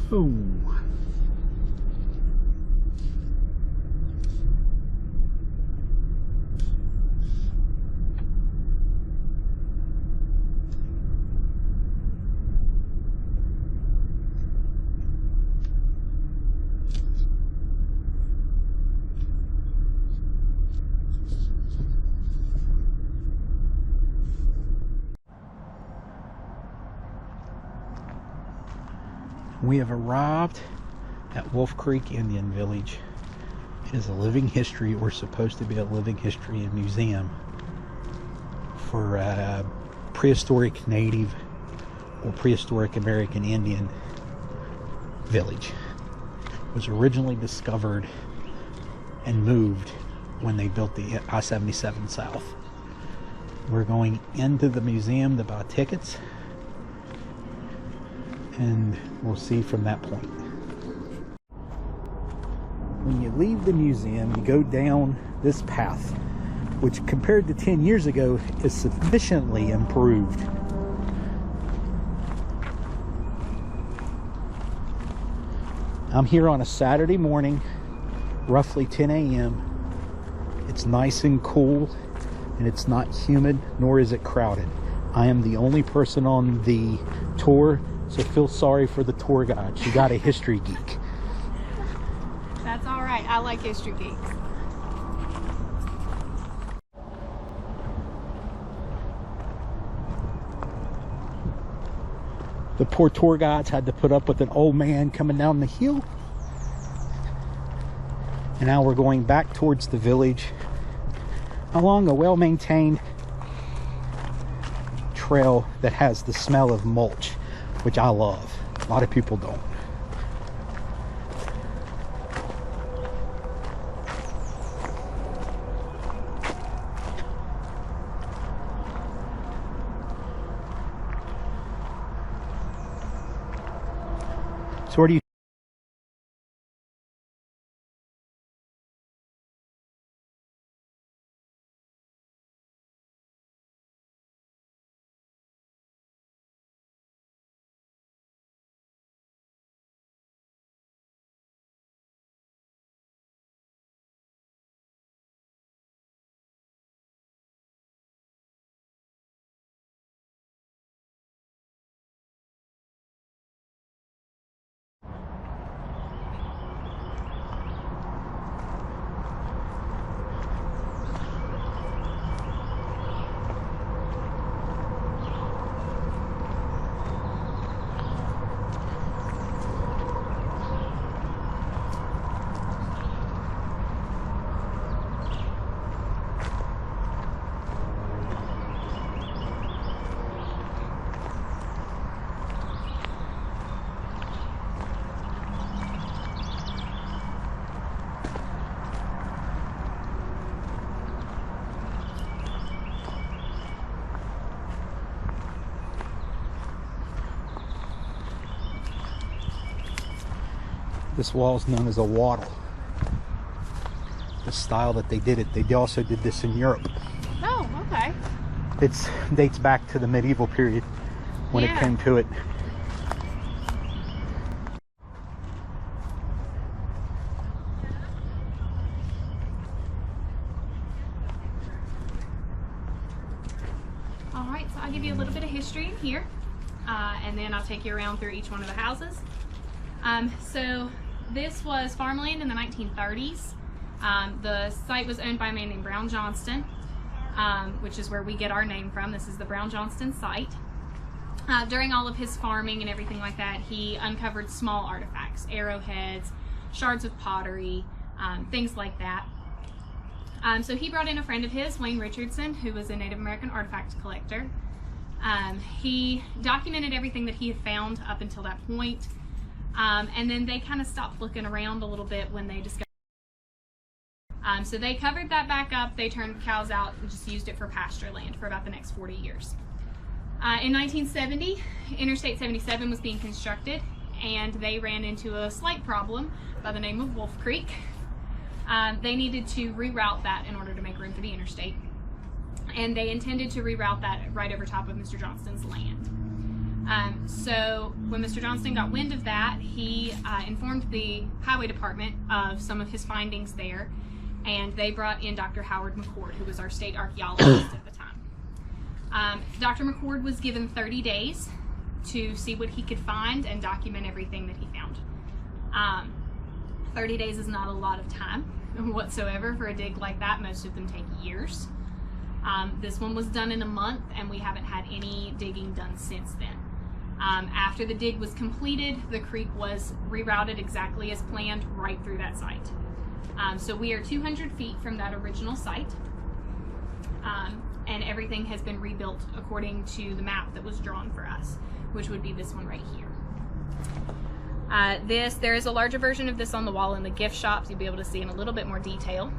Oh. We have arrived at Wolf Creek Indian Village. It is a living history, or supposed to be a living history and museum for prehistoric Native or prehistoric American Indian village. It was originally discovered and moved when they built the I-77 South. We're going into the museum to buy tickets, and we'll see from that point. When you leave the museum, you go down this path, which compared to 10 years ago is sufficiently improved. I'm here on a Saturday morning, roughly 10 a.m. It's nice and cool, and it's not humid, nor is it crowded. I am the only person on the tour, so feel sorry for the tour guide. She got a history geek. That's all right. I like history geeks. The poor tour guides had to put up with an old man coming down the hill. And now we're going back towards the village along a well-maintained trail that has the smell of mulch, which I love. A lot of people don't. So where do you This wall is known as a wattle. The style that they did it, they also did this in Europe. Oh, okay. It dates back to the medieval period when it came to it. All right, so I'll give you a little bit of history in here, and then I'll take you around through each one of the houses. So this was farmland in the 1930s. The site was owned by a man named Brown Johnston, which is where we get our name from. This is the Brown Johnston site. During all of his farming and everything like that, he uncovered small artifacts, arrowheads, shards of pottery, things like that. So he brought in a friend of his, Wayne Richardson, who was a Native American artifact collector. He documented everything that he had found up until that point. And then they kind of stopped looking around a little bit when they discovered. So they covered that back up. They turned cows out and just used it for pasture land for about the next 40 years. In 1970, Interstate 77 was being constructed, and they ran into a slight problem by the name of Wolf Creek. They needed to reroute that in order to make room for the interstate. And they intended to reroute that right over top of Mr. Johnston's land. So when Mr. Johnston got wind of that, he informed the highway department of some of his findings there, and they brought in Dr. Howard McCord, who was our state archaeologist at the time. Dr. McCord was given 30 days to see what he could find and document everything that he found. 30 days is not a lot of time whatsoever for a dig like that. Most of them take years. This one was done in a month, and we haven't had any digging done since then. After the dig was completed, the creek was rerouted exactly as planned right through that site. So we are 200 feet from that original site, and everything has been rebuilt according to the map that was drawn for us, which would be this one right here. There is a larger version of this on the wall in the gift shops. You'll be able to see in a little bit more detail.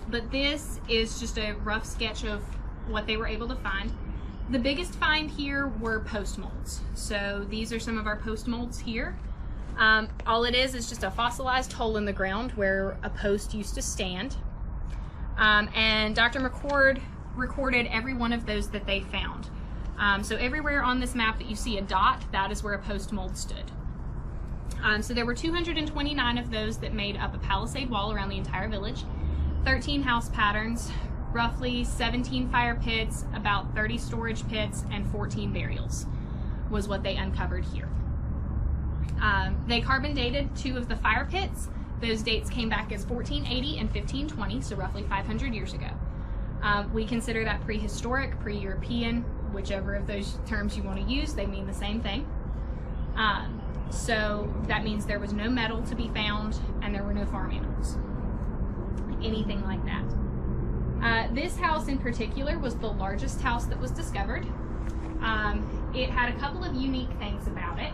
But this is just a rough sketch of what they were able to find. The biggest find here were post molds. So these are some of our post molds here. All it is just a fossilized hole in the ground where a post used to stand. And Dr. McCord recorded every one of those that they found. So everywhere on this map that you see a dot, that is where a post mold stood. So there were 229 of those that made up a palisade wall around the entire village, 13 house patterns, roughly 17 fire pits, about 30 storage pits, and 14 burials was what they uncovered here. They carbon dated 2 of the fire pits. Those dates came back as 1480 and 1520, so roughly 500 years ago. We consider that prehistoric, pre-European, whichever of those terms you want to use, they mean the same thing. So that means there was no metal to be found, and there were no farm animals, anything like that. This house in particular was the largest house that was discovered. It had a couple of unique things about it.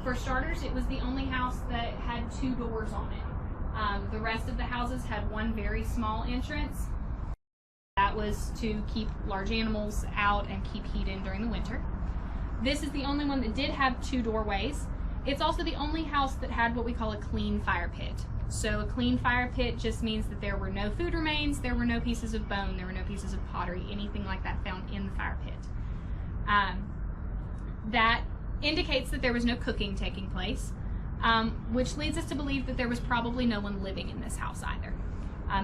For starters, it was the only house that had 2 doors on it. The rest of the houses had one very small entrance. That was to keep large animals out and keep heat in during the winter. This is the only one that did have 2 doorways. It's also the only house that had what we call a clean fire pit. So a clean fire pit just means that there were no food remains, there were no pieces of bone, there were no pieces of pottery, anything like that found in the fire pit. That indicates that there was no cooking taking place, which leads us to believe that there was probably no one living in this house either.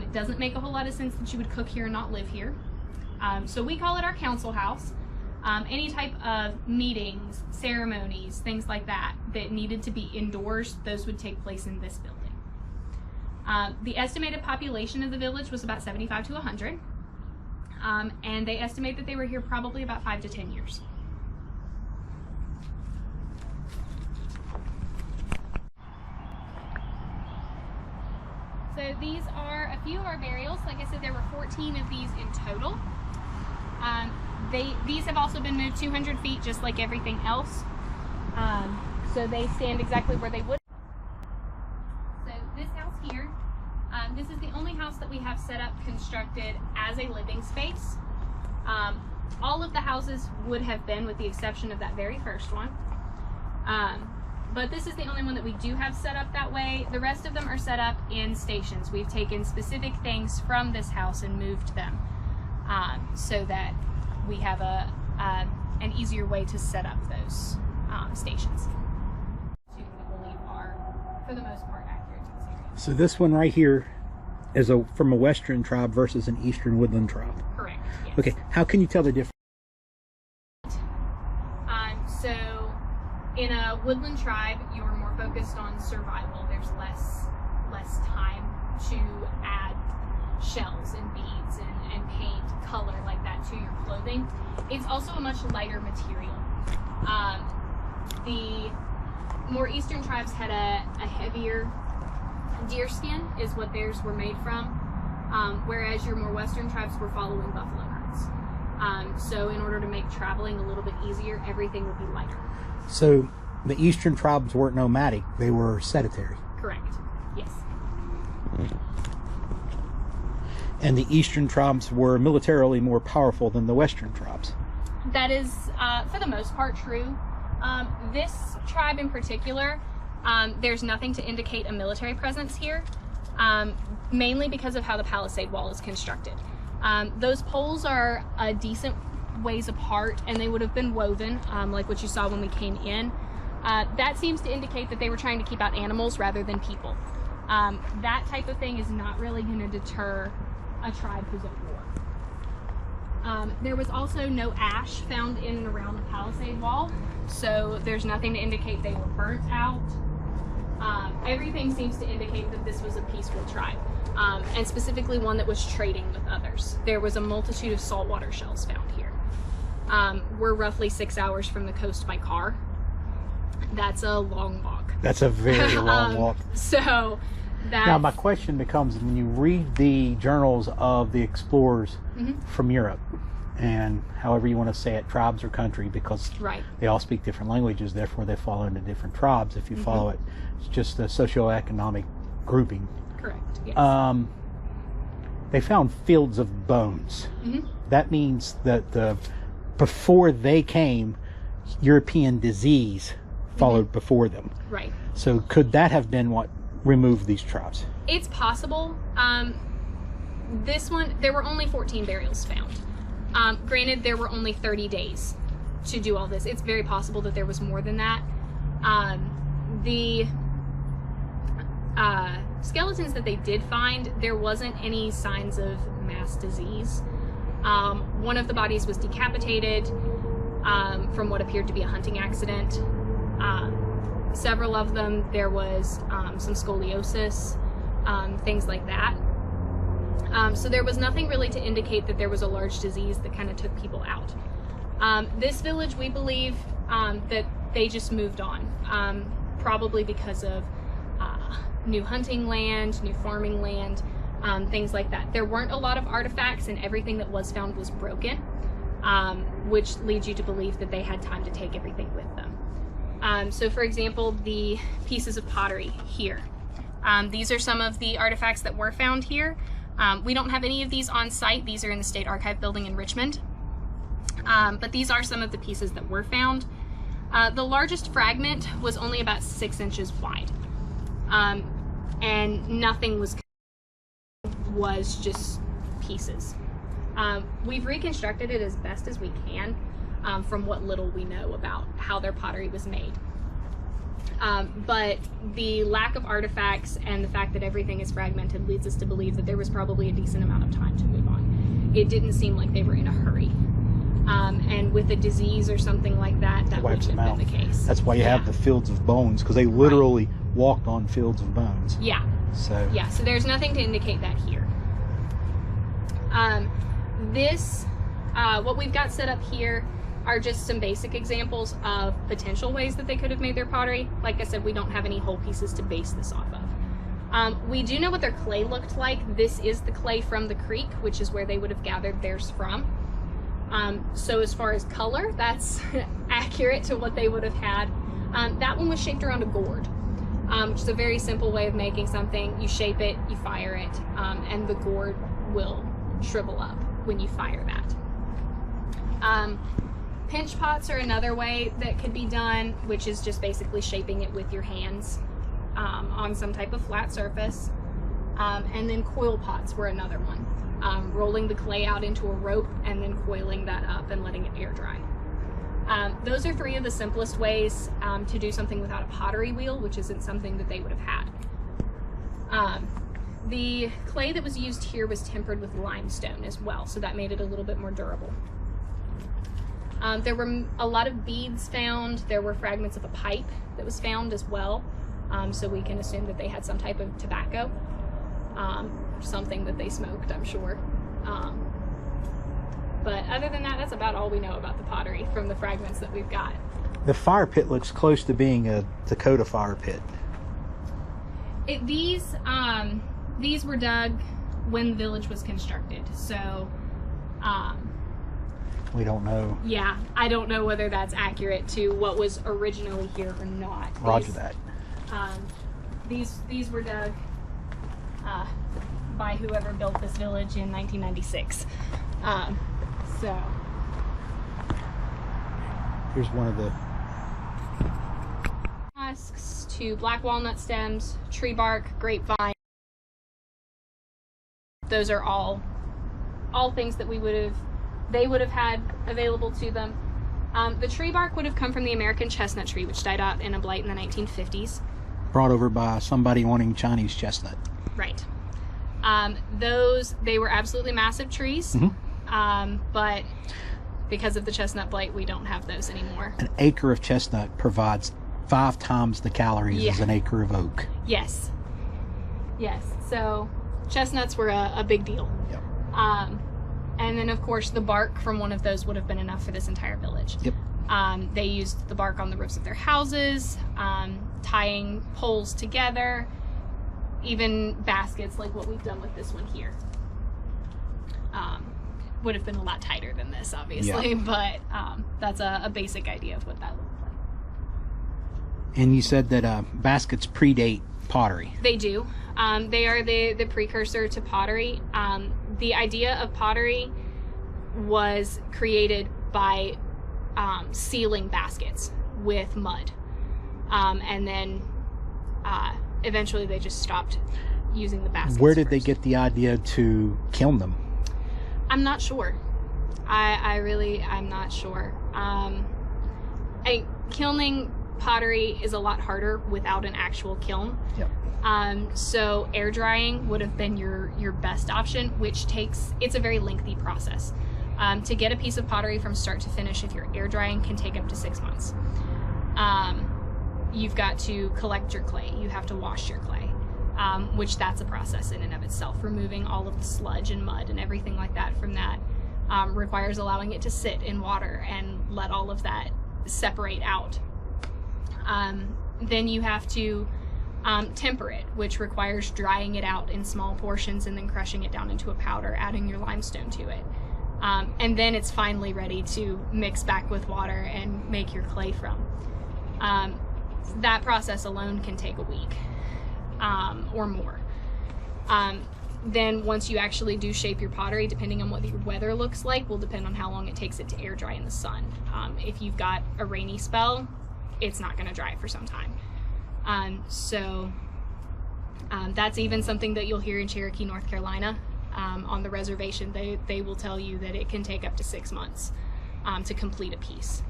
It doesn't make a whole lot of sense that you would cook here and not live here. So we call it our council house. Any type of meetings, ceremonies, things like that that needed to be indoors, those would take place in this building. The estimated population of the village was about 75 to 100, and they estimate that they were here probably about 5 to 10 years. So these are a few of our burials. Like I said, there were 14 of these in total. These have also been moved 200 feet just like everything else. So they stand exactly where they would. So this house here, this is the only house that we have set up constructed as a living space. All of the houses would have been, with the exception of that very first one. But this is the only one that we do have set up that way. The rest of them are set up in stations. We've taken specific things from this house and moved them so that we have an easier way to set up those stations. We believe are, for the most part, accurate to this area. So this one right here is from a Western tribe versus an Eastern woodland tribe. Correct. Yes. Okay, how can you tell the difference? So in a woodland tribe, you are more focused on survival. There's less time to add shells and beads and paint color like that to your clothing. It's also a much lighter material. The more eastern tribes had a heavier deer skin is what theirs were made from, whereas your more western tribes were following buffalo herds. So in order to make traveling a little bit easier, everything would be lighter. So the eastern tribes weren't nomadic, they were sedentary. Correct, yes. And the eastern tribes were militarily more powerful than the western tribes. That is, for the most part, true. This tribe in particular, there's nothing to indicate a military presence here, mainly because of how the palisade wall is constructed. Those poles are a decent ways apart, and they would have been woven, like what you saw when we came in. That seems to indicate that they were trying to keep out animals rather than people. That type of thing is not really going to deter a tribe who's at war. There was also no ash found in and around the palisade wall, so there's nothing to indicate they were burnt out. Everything seems to indicate that this was a peaceful tribe, and specifically one that was trading with others. There was a multitude of saltwater shells found here. We're roughly 6 hours from the coast by car. That's a long walk. That's a very long walk. So that's... Now my question becomes, when you read the journals of the explorers from Europe, and however you want to say it, tribes or country, because they all speak different languages, therefore they fall into different tribes. If you follow it, it's just a socioeconomic grouping. Correct, yes. They found fields of bones. That means that before they came, European disease followed before them. Right. So could that have been what removed these tribes? It's possible. This one, there were only 14 burials found. Granted, there were only 30 days to do all this. It's very possible that there was more than that. The skeletons that they did find, there wasn't any signs of mass disease. One of the bodies was decapitated from what appeared to be a hunting accident. Several of them, there was some scoliosis, things like that. So there was nothing really to indicate that there was a large disease that kind of took people out. This village, we believe that they just moved on, probably because of new hunting land, new farming land, things like that. There weren't a lot of artifacts, and everything that was found was broken, which leads you to believe that they had time to take everything with them. So for example, the pieces of pottery here. These are some of the artifacts that were found here. We don't have any of these on site. These are in the State Archive building in Richmond. But these are some of the pieces that were found. The largest fragment was only about 6 inches wide. And nothing was just pieces. We've reconstructed it as best as we can from what little we know about how their pottery was made. But the lack of artifacts and the fact that everything is fragmented leads us to believe that there was probably a decent amount of time to move on. It didn't seem like they were in a hurry. And with a disease or something like that, that wouldn't have been the case. That's why you have the fields of bones, because they literally walked on fields of bones. Yeah. So there's nothing to indicate that here. What we've got set up here are just some basic examples of potential ways that they could have made their pottery. Like I said, we don't have any whole pieces to base this off of. We do know what their clay looked like. This is the clay from the creek, which is where they would have gathered theirs from. So as far as color, that's accurate to what they would have had. That one was shaped around a gourd, which is a very simple way of making something. You shape it, you fire it, and the gourd will shrivel up when you fire that. Pinch pots are another way that could be done, which is just basically shaping it with your hands on some type of flat surface. And then coil pots were another one. Rolling the clay out into a rope and then coiling that up and letting it air dry. Those are three of the simplest ways to do something without a pottery wheel, which isn't something that they would have had. The clay that was used here was tempered with limestone as well, so that made it a little bit more durable. There were a lot of beads found. There were fragments of a pipe that was found as well, so we can assume that they had some type of tobacco, something that they smoked, I'm sure. But other than that, that's about all we know about the pottery from the fragments that we've got. The fire pit looks close to being a Dakota fire pit. These were dug when the village was constructed, so we don't know. Yeah, I don't know whether that's accurate to what was originally here or not. Roger that. These were dug by whoever built this village in 1996. So here's one of the husks to black walnut stems, tree bark, grapevine. Those are all things that we would have they would have had available to them. The tree bark would have come from the American chestnut tree, which died out in a blight in the 1950s. Brought over by somebody wanting Chinese chestnut. Right. They were absolutely massive trees, but because of the chestnut blight, we don't have those anymore. An acre of chestnut provides 5 times the calories as an acre of oak. Yes. Yes. So chestnuts were a big deal. Yep. And then, of course, the bark from one of those would have been enough for this entire village. Yep. They used the bark on the roofs of their houses, tying poles together, even baskets like what we've done with this one here. Would have been a lot tighter than this, obviously, but that's a basic idea of what that looked like. And you said that baskets predate pottery. They do. They are the precursor to pottery. The idea of pottery was created by sealing baskets with mud. And then eventually they just stopped using the baskets. Where did they get the idea to kiln them? I'm not sure. I'm not sure. Kilning pottery is a lot harder without an actual kiln. Yep. So air drying would have been your best option, which it's a very lengthy process. To get a piece of pottery from start to finish, if you're air drying, can take up to 6 months. You've got to collect your clay. You have to wash your clay, which that's a process in and of itself. Removing all of the sludge and mud and everything like that from that requires allowing it to sit in water and let all of that separate out. Then you have to temper it, which requires drying it out in small portions and then crushing it down into a powder, adding your limestone to it. And then it's finally ready to mix back with water and make your clay from. That process alone can take a week or more. Then once you actually do shape your pottery, depending on what your weather looks like, will depend on how long it takes it to air dry in the sun. If you've got a rainy spell, it's not going to dry for some time. That's even something that you'll hear in Cherokee, North Carolina. On the reservation, they will tell you that it can take up to 6 months to complete a piece.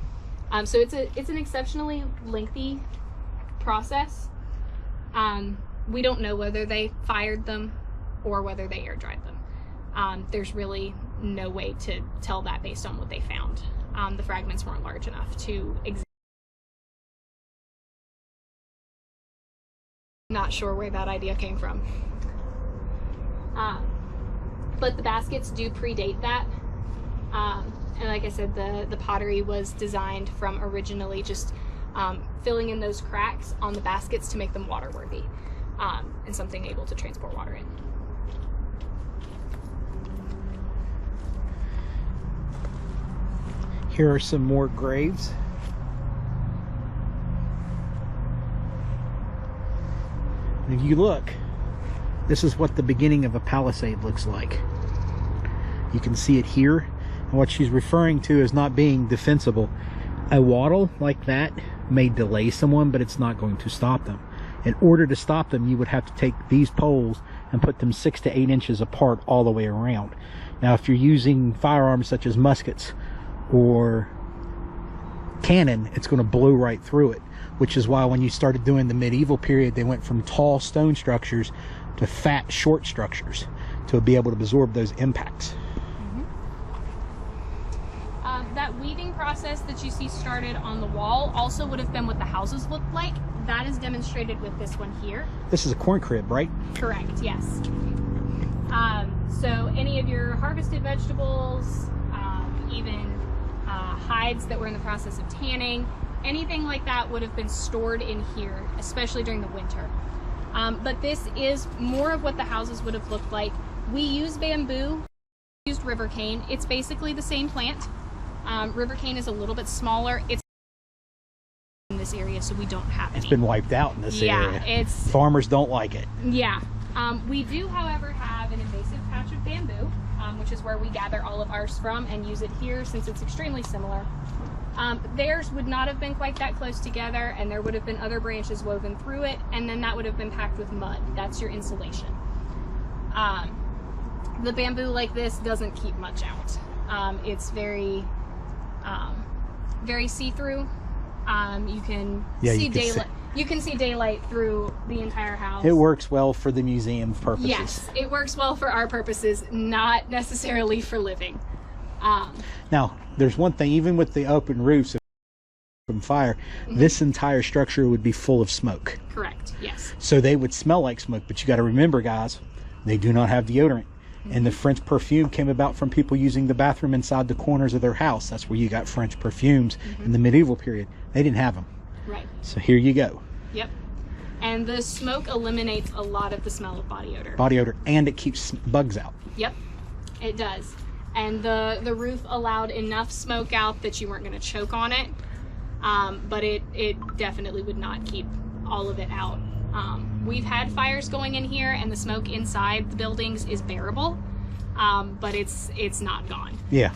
So it's an exceptionally lengthy process. We don't know whether they fired them or whether they air dried them. There's really no way to tell that based on what they found. The fragments weren't large enough to examine. Not sure where that idea came from. But the baskets do predate that. And like I said, the pottery was designed from originally just filling in those cracks on the baskets to make them water-worthy and something able to transport water in. Here are some more graves. If you look, this is what the beginning of a palisade looks like. You can see it here. And what she's referring to as not being defensible. A wattle like that may delay someone, but it's not going to stop them. In order to stop them, you would have to take these poles and put them 6 to 8 inches apart all the way around. Now, if you're using firearms such as muskets or cannon, it's going to blow right through it, which is why when you started doing the medieval period, they went from tall stone structures to fat, short structures to be able to absorb those impacts. That weaving process that you see started on the wall also would have been what the houses looked like. That is demonstrated with this one here. This is a corn crib, right? Correct, yes. So any of your harvested vegetables, even hides that were in the process of tanning, anything like that would have been stored in here, especially during the winter. But this is more of what the houses would have looked like. We use bamboo, we used river cane. It's basically the same plant. River cane is a little bit smaller. It's in this area, so we don't have any. It's been wiped out in this area. Yeah, farmers don't like it. Yeah. We do, however, have an invasive patch of bamboo, which is where we gather all of ours from and use it here since it's extremely similar. Theirs would not have been quite that close together, and there would have been other branches woven through it, and then that would have been packed with mud. That's your insulation. The bamboo like this doesn't keep much out. It's very, very see-through. You can see daylight. You can see daylight through the entire house. It works well for the museum purposes. Yes, it works well for our purposes, not necessarily for living. Now, there's one thing, even with the open roofs from fire, this entire structure would be full of smoke. Correct, yes. So they would smell like smoke, but you got to remember, guys, they do not have deodorant. And the French perfume came about from people using the bathroom inside the corners of their house. That's where you got French perfumes in the medieval period. They didn't have them. Right. So here you go. Yep. And the smoke eliminates a lot of the smell of body odor. Body odor, and it keeps bugs out. Yep, it does. And the roof allowed enough smoke out that you weren't going to choke on it, but it definitely would not keep all of it out. We've had fires going in here, and the smoke inside the buildings is bearable, but it's not gone. Yeah.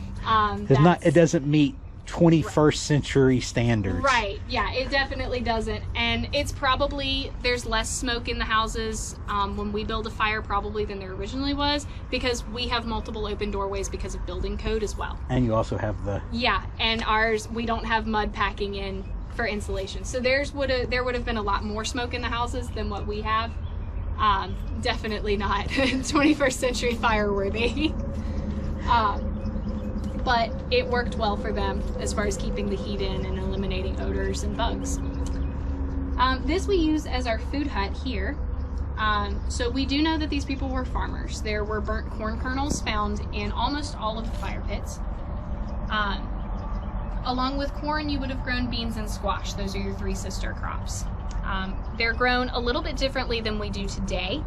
It doesn't meet 21st century standards. Right, yeah, it definitely doesn't. And it's probably, there's less smoke in the houses when we build a fire probably than there originally was, because we have multiple open doorways because of building code as well. And you also have the... Yeah, and ours, we don't have mud packing in for insulation. So there would have been a lot more smoke in the houses than what we have. Definitely not 21st century fire worthy. But it worked well for them as far as keeping the heat in and eliminating odors and bugs. This we use as our food hut here. So we do know that these people were farmers. There were burnt corn kernels found in almost all of the fire pits. Along with corn, you would have grown beans and squash. Those are your three sister crops. They're grown a little bit differently than we do today.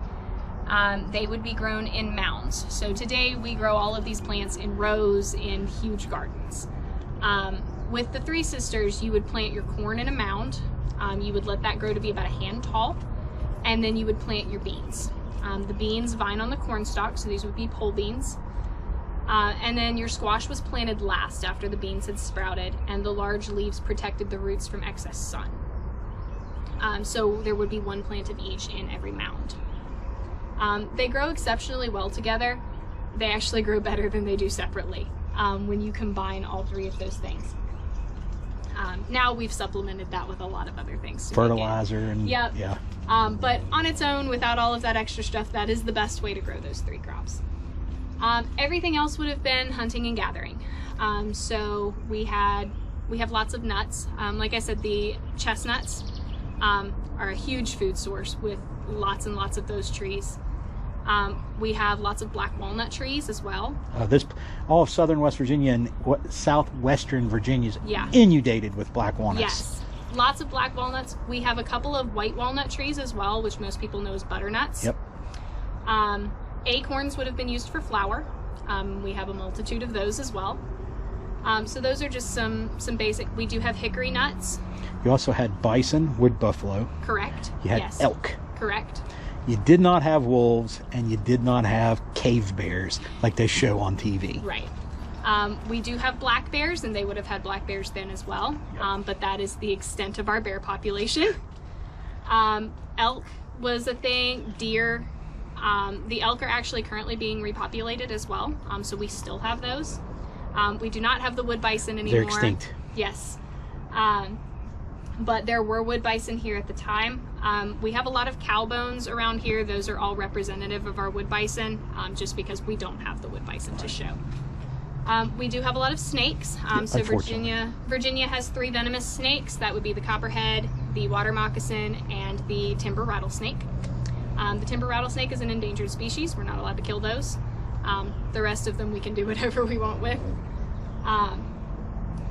They would be grown in mounds. So today we grow all of these plants in rows in huge gardens. With the three sisters, you would plant your corn in a mound. You would let that grow to be about a hand tall, and then you would plant your beans. The beans vine on the corn stalk, so these would be pole beans. And then your squash was planted last after the beans had sprouted, and the large leaves protected the roots from excess sun. So there would be one plant of each in every mound. They grow exceptionally well together. They actually grow better than they do separately when you combine all three of those things. Now we've supplemented that with a lot of other things. Fertilizer and yep. Yeah. But on its own, without all of that extra stuff, that is the best way to grow those three crops. Everything else would have been hunting and gathering. So we have lots of nuts. Like I said, the chestnuts are a huge food source with lots and lots of those trees. We have lots of black walnut trees as well. All of southern West Virginia and southwestern Virginia is inundated with black walnuts. Yes, lots of black walnuts. We have a couple of white walnut trees as well, which most people know as butternuts. Yep. Acorns would have been used for flour. We have a multitude of those as well. So those are just some basic. We do have hickory nuts. You also had bison, wood buffalo. Correct. You had elk. Correct. You did not have wolves, and you did not have cave bears like they show on TV. Right. We do have black bears, and they would have had black bears then as well. Yep. But that is the extent of our bear population. Elk was a thing. Deer. The elk are actually currently being repopulated as well. So we still have those. We do not have the wood bison anymore. They're extinct. Yes. But there were wood bison here at the time. We have a lot of cow bones around here. Those are all representative of our wood bison, just because we don't have the wood bison to show. We do have a lot of snakes. So Virginia has 3 venomous snakes. That would be the copperhead, the water moccasin, and the timber rattlesnake. The timber rattlesnake is an endangered species. We're not allowed to kill those. The rest of them we can do whatever we want with.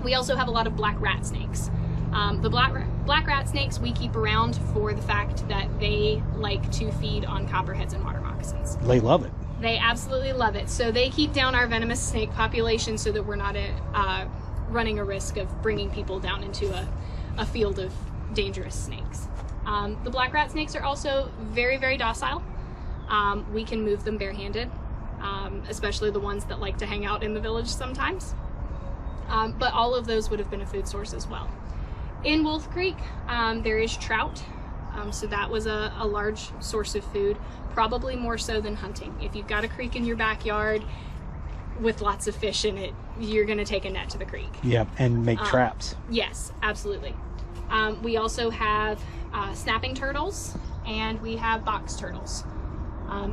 We also have a lot of black rat snakes. The black rat snakes we keep around for the fact that they like to feed on copperheads and water moccasins. They love it. They absolutely love it. So they keep down our venomous snake population so that we're not running a risk of bringing people down into a field of dangerous snakes. The black rat snakes are also very, very docile. We can move them barehanded, especially the ones that like to hang out in the village sometimes. But all of those would have been a food source as well. In Wolf Creek, there is trout, so that was a large source of food, probably more so than hunting. If you've got a creek in your backyard, with lots of fish in it, you're going to take a net to the creek. Yeah, and make traps. Yes, absolutely. We also have snapping turtles, and we have box turtles.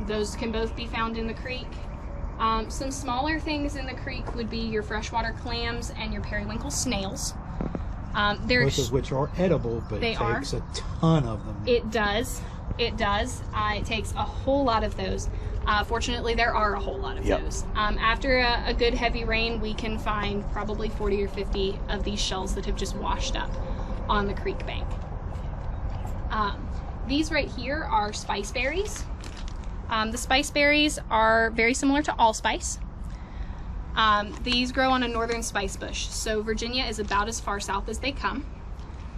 Those can both be found in the creek. Some smaller things in the creek would be your freshwater clams and your periwinkle snails. Both of which are edible, but it takes a ton of them. It does. It does. It takes a whole lot of those. Fortunately, there are a whole lot of those. After a good heavy rain, we can find probably 40 or 50 of these shells that have just washed up on the creek bank. These right here are spice berries. The spice berries are very similar to allspice. These grow on a northern spice bush, so Virginia is about as far south as they come,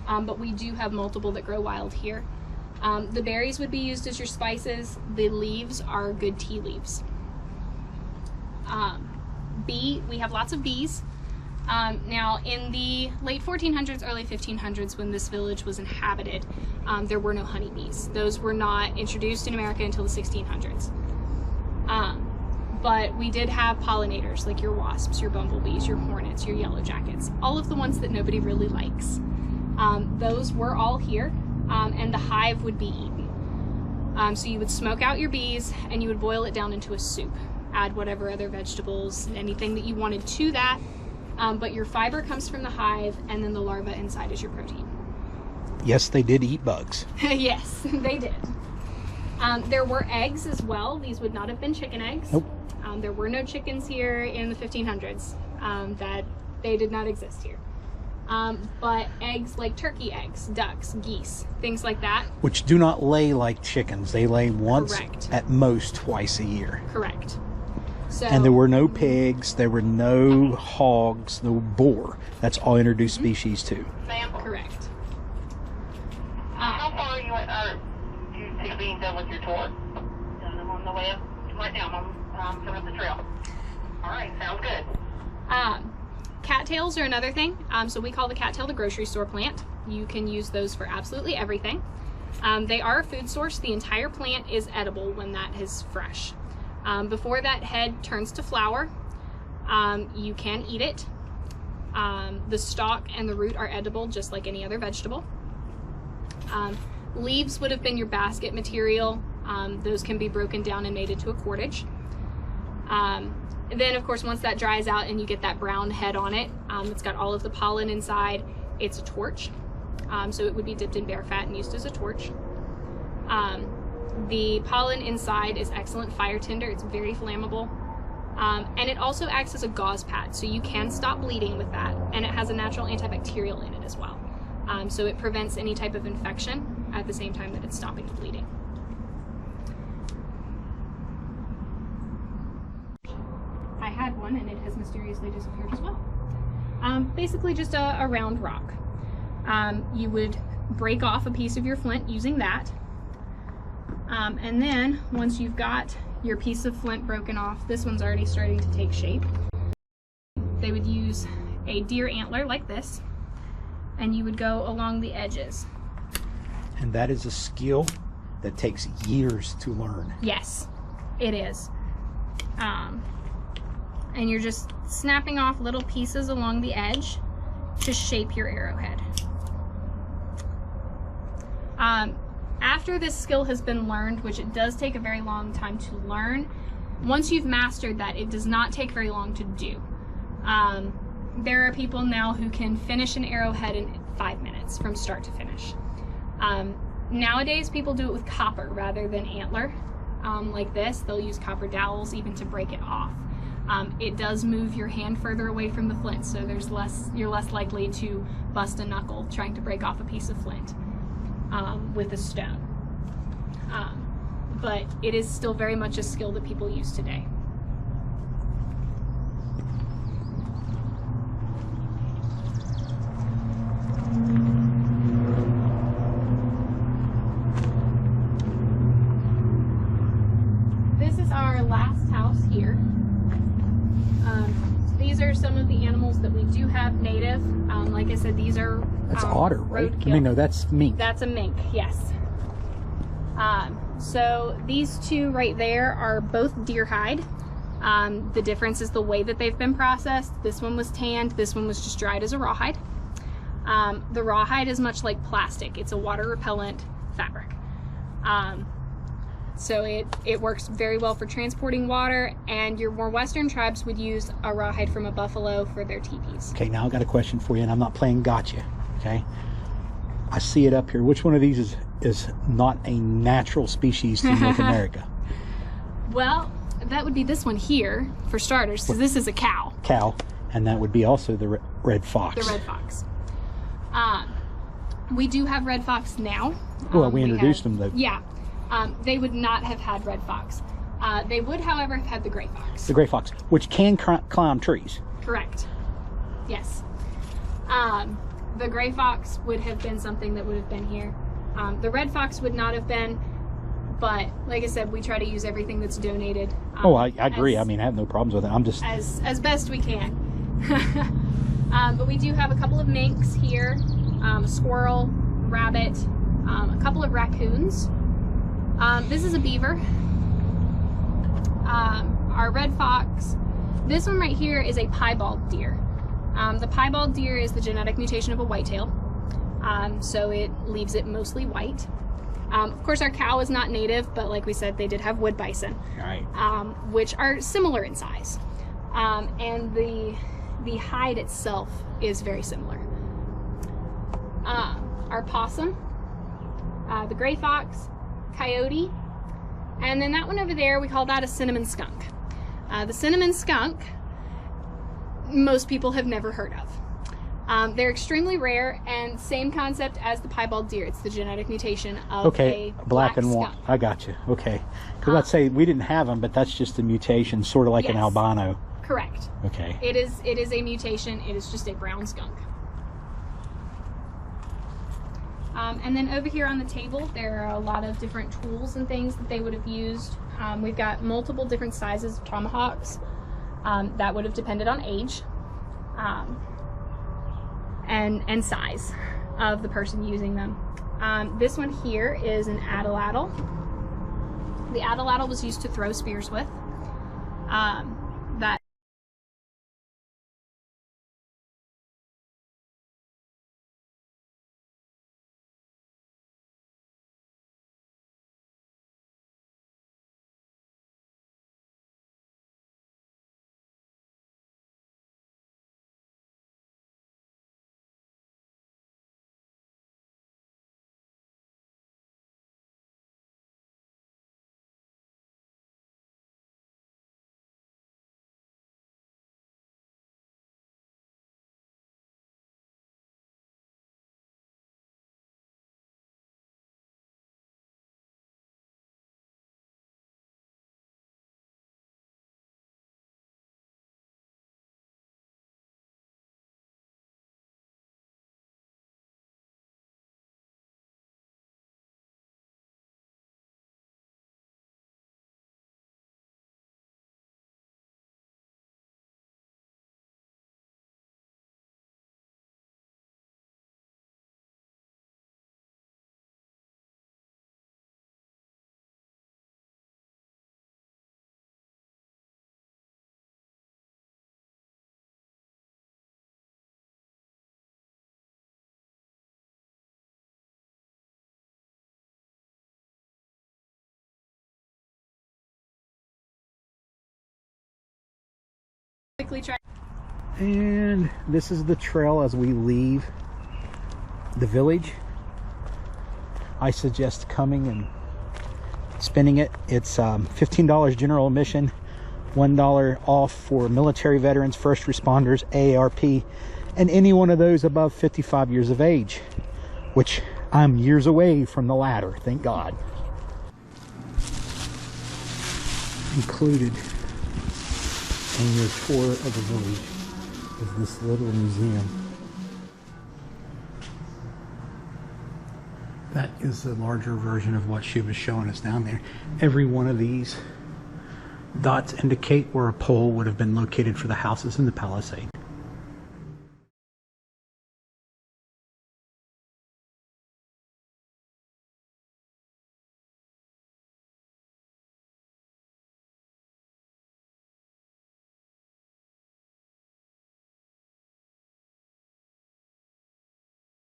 but we do have multiple that grow wild here. The berries would be used as your spices. The leaves are good tea leaves. We have lots of bees. Now, in the late 1400s, early 1500s, when this village was inhabited, there were no honeybees. Those were not introduced in America until the 1600s. But we did have pollinators, like your wasps, your bumblebees, your hornets, your yellow jackets, all of the ones that nobody really likes. Those were all here, and the hive would be eaten. So you would smoke out your bees, and you would boil it down into a soup. Add whatever other vegetables, anything that you wanted to that. But your fiber comes from the hive, and then the larva inside is your protein. Yes, they did eat bugs. Yes, they did. There were eggs as well. These would not have been chicken eggs. Nope. There were no chickens here in the 1500s. That they did not exist here. But eggs like turkey eggs, ducks, geese, things like that. Which do not lay like chickens. They lay once, Correct. at most twice a year. Correct. So, And there were no pigs, there were no hogs, no boar. That's all introduced species too. correct. How far are you to being done with your tour? I'm on the way up right now. I'm coming up the trail. All right, sounds good. Cattails are another thing. So we call the cattail the grocery store plant. You can use those for absolutely everything. They are a food source. The entire plant is edible when that is fresh. Before that head turns to flower, you can eat it. The stalk and the root are edible just like any other vegetable. Leaves would have been your basket material. Those can be broken down and made into a cordage. Then of course once that dries out and you get that brown head on it, it's got all of the pollen inside, it's a torch. So it would be dipped in bear fat and used as a torch. The pollen inside is excellent fire tinder. It's very flammable. And it also acts as a gauze pad, so you can stop bleeding with that. And it has a natural antibacterial in it as well. So it prevents any type of infection at the same time that it's stopping the bleeding. I had one and it has mysteriously disappeared as well. Basically just a round rock. You would break off a piece of your flint using that. And then once you've got your piece of flint broken off, this one's already starting to take shape. They would use a deer antler like this, and you would go along the edges. And that is a skill that takes years to learn. Yes, it is. And you're just snapping off little pieces along the edge to shape your arrowhead. After this skill has been learned, which it does take a very long time to learn, once you've mastered that, it does not take very long to do. There are people now who can finish an arrowhead in 5 minutes from start to finish. Nowadays, people do it with copper rather than antler. Like this, they'll use copper dowels even to break it off. It does move your hand further away from the flint, so you're less likely to bust a knuckle trying to break off a piece of flint with a stone. But it is still very much a skill that people use today. This is our last house here. So these are some of the animals that we do have native. Like I said, these are That's otter, right? roadkill. I mean, no, that's mink. That's a mink, yes. So these two right there are both deer hide. The difference is the way that they've been processed. This one was tanned, this one was just dried as a rawhide. The rawhide is much like plastic. It's a water repellent fabric. So it works very well for transporting water, and your more western tribes would use a rawhide from a buffalo for their teepees. Okay, now I've got a question for you, and I'm not playing gotcha, okay? I see it up here. Which one of these is not a natural species to North America? Well, that would be this one here, for starters, because this is a cow. Cow, and that would be also the red fox. The red fox. We do have red fox now. Well, we introduced them, though. Yeah. They would not have had red fox. They would, however, have had the gray fox. The gray fox, which can climb trees. Correct. Yes. The gray fox would have been something that would have been here. The red fox would not have been, but like I said, we try to use everything that's donated. I agree. I mean, I have no problems with it. I'm just... As best we can. But we do have a couple of minks here, a squirrel, rabbit, a couple of raccoons. This is a beaver. Our red fox. This one right here is a piebald deer. The piebald deer is the genetic mutation of a whitetail, so it leaves it mostly white. Of course, our cow is not native, but like we said, they did have wood bison, right. Which are similar in size, and the hide itself is very similar. Our possum, the gray fox, coyote, and then that one over there, we call that a cinnamon skunk. The cinnamon skunk, most people have never heard of. They're extremely rare, and same concept as the piebald deer. It's the genetic mutation of a black and white. I got you. Okay, because let's say we didn't have them, but that's just a mutation, sort of like an albino. Correct. Okay. It is a mutation. It is just a brown skunk. And then over here on the table, there are a lot of different tools and things that they would have used. We've got multiple different sizes of tomahawks. That would have depended on age and size of the person using them. This one here is an atlatl. The atlatl was used to throw spears with. That quickly try. And this is the trail as we leave the village. I suggest coming and spending it. It's $15 general admission, $1 off for military veterans, first responders, AARP, and any one of those above 55 years of age, which I'm years away from the latter, thank God. Included in your tour of the village is this little museum. That is the larger version of what she was showing us down there. Every one of these dots indicate where a pole would have been located for the houses in the palisade.